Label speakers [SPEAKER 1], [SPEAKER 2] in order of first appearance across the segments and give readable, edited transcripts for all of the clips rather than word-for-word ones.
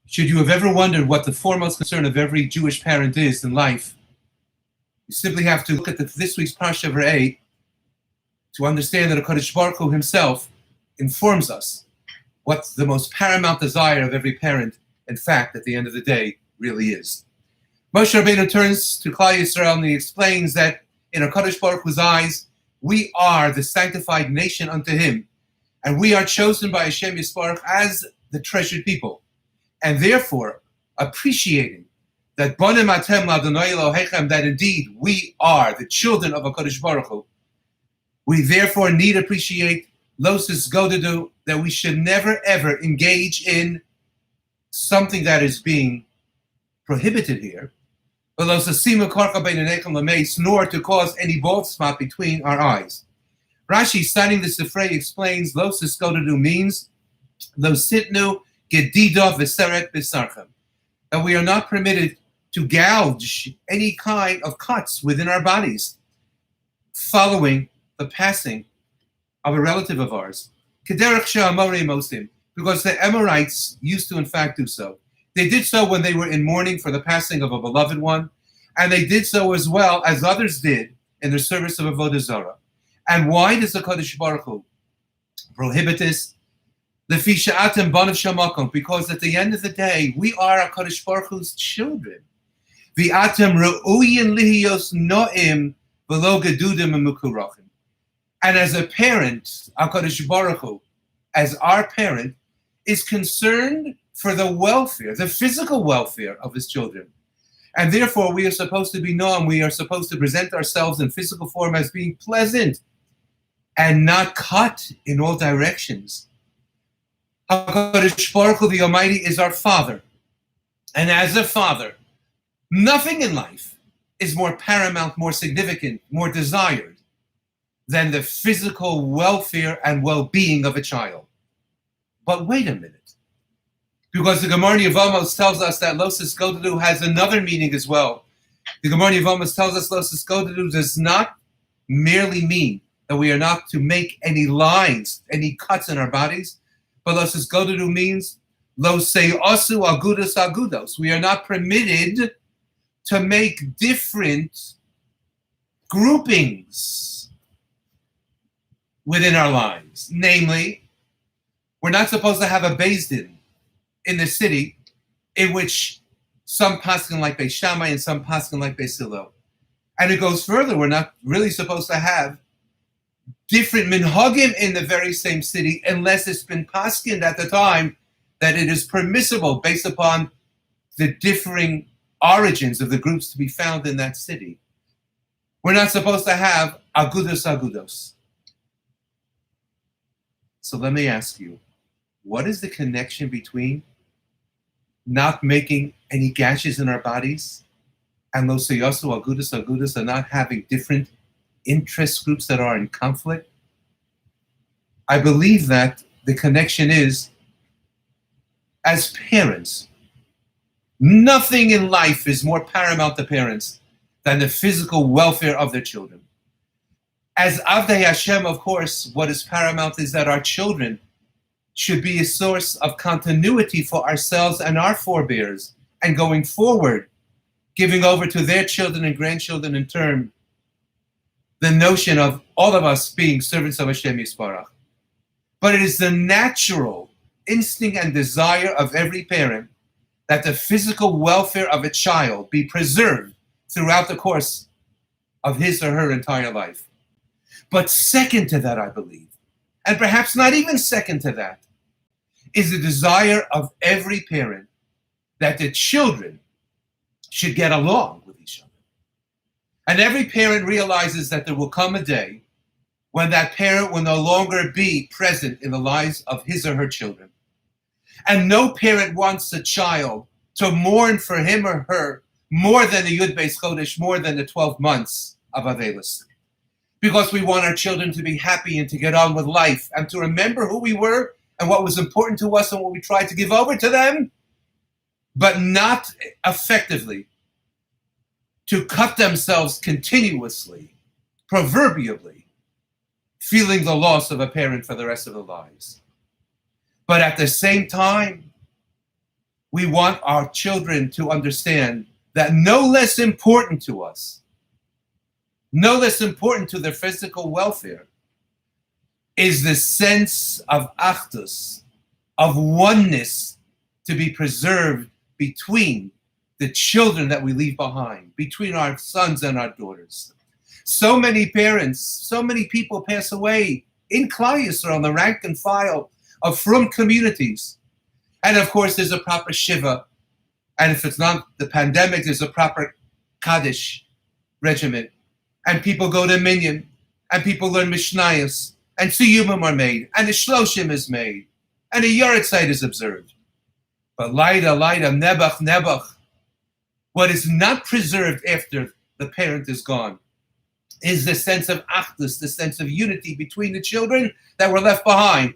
[SPEAKER 1] Should you have ever wondered what the foremost concern of every Jewish parent is in life, you simply have to look at this week's Parshas Re'eh to understand that HaKadosh Baruch Hu himself informs us what the most paramount desire of every parent, in fact, at the end of the day, really is. Moshe Rabbeinu turns to Klal Yisrael and he explains that in HaKadosh Baruch Hu's eyes, we are the sanctified nation unto him, and we are chosen by Hashem Yisbarach as the treasured people. And therefore, appreciating that Bonim Atem L'Adonai Elohechem, that indeed we are the children of HaKadosh Baruch Hu, we therefore need to appreciate Losis Godedu, that we should never ever engage in something that is being prohibited here, nor to cause any bald spot between our eyes. Rashi, citing the Sifrei, explains Losis Godedu means Lositnu Gedidov V'Seret B'Sarchem, that we are not permitted to gouge any kind of cuts within our bodies following the passing of a relative of ours. Because the Amorites used to in fact do so. They did so when they were in mourning for the passing of a beloved one, and they did so as well as others did in the service of Avodah Zarah. And why does the Kodesh Baruch Hu prohibit this? Because at the end of the day, we are HaKadosh Baruch Hu's children. And as a parent, HaKadosh Baruch Hu, as our parent, is concerned for the welfare, the physical welfare of his children. And therefore, we are supposed to be known, we are supposed to present ourselves in physical form as being pleasant and not cut in all directions. HaKadosh Baruch Hu, the Almighty, is our Father. And as a father, nothing in life is more paramount, more significant, more desired than the physical welfare and well-being of a child. But wait a minute. Because the Gemara Yevamos tells us that Losis Godedu has another meaning as well. The Gemara Yevamos tells us Losis Godedu does not merely mean that we are not to make any lines, any cuts in our bodies, but Losis Godedu means Lo Se'osu Agudos Agudos. We are not permitted to make different groupings within our lives. Namely, we're not supposed to have a Beis Din in the city in which some paskin like Beis Shammai and some paskin like Beis Hillel. And it goes further, we're not really supposed to have different minhagim in the very same city unless it's been paskined at the time that it is permissible based upon the differing origins of the groups to be found in that city. We're not supposed to have agudos agudos. So let me ask you, what is the connection between not making any gashes in our bodies and lo seyasu agudos agudos and not having different interest groups that are in conflict? I believe that the connection is, as parents, nothing in life is more paramount to parents than the physical welfare of their children. As Avdei Hashem, of course, what is paramount is that our children should be a source of continuity for ourselves and our forebears, and going forward, giving over to their children and grandchildren in turn, the notion of all of us being servants of Hashem Yisbarach. But it is the natural instinct and desire of every parent that the physical welfare of a child be preserved throughout the course of his or her entire life. But second to that, I believe, and perhaps not even second to that, is the desire of every parent that the children should get along with each other. And every parent realizes that there will come a day when that parent will no longer be present in the lives of his or her children. And no parent wants a child to mourn for him or her more than the Yud Beis Chodesh, more than the 12 months of Avelis. Because we want our children to be happy and to get on with life and to remember who we were and what was important to us and what we tried to give over to them, but not effectively to cut themselves continuously, proverbially, feeling the loss of a parent for the rest of their lives. But at the same time, We want our children to understand that no less important to us, no less important to their physical welfare, is the sense of achdus, of oneness to be preserved between the children that we leave behind, between our sons and our daughters. So many parents, so many people pass away in Klal Yisrael, on the rank and file of frum communities. And of course, there's a proper shiva. And if it's not the pandemic, there's a proper Kaddish regimen. And people go to Minyan, and people learn Mishnayos, and Siyumim are made, and a Shloshim is made, and a Yahrzeit is observed. But Laida, Nebuch, what is not preserved after the parent is gone is the sense of achdus, the sense of unity between the children that were left behind,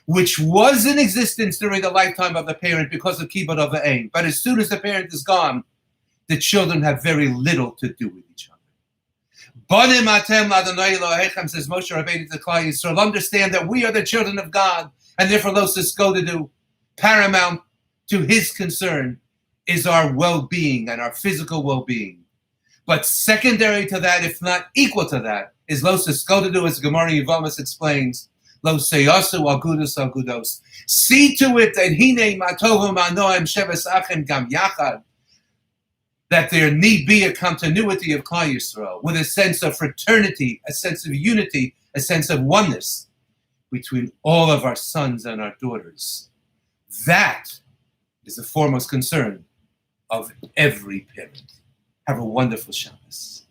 [SPEAKER 1] which was in existence during the lifetime of the parent because of kibbud of the aim. But as soon as the parent is gone, the children have very little to do with each other. Banim atem l'Adonai Elohechem, says Moshe Rabbeinu to Klal Yisrael, understand that we are the children of God, and therefore Lo Siskodedu, paramount to his concern is our well-being and our physical well-being. But secondary to that, if not equal to that, is Lo Siskodedu, as Gemara Yevamos explains, Lo Seyasu Agudos. See to it that Hine Matovu Manoim Sheves Achim Gam Yachad, that there need be a continuity of Klal Yisrael with a sense of fraternity, a sense of unity, a sense of oneness between all of our sons and our daughters. That is the foremost concern of every parent. Have a wonderful Shabbos.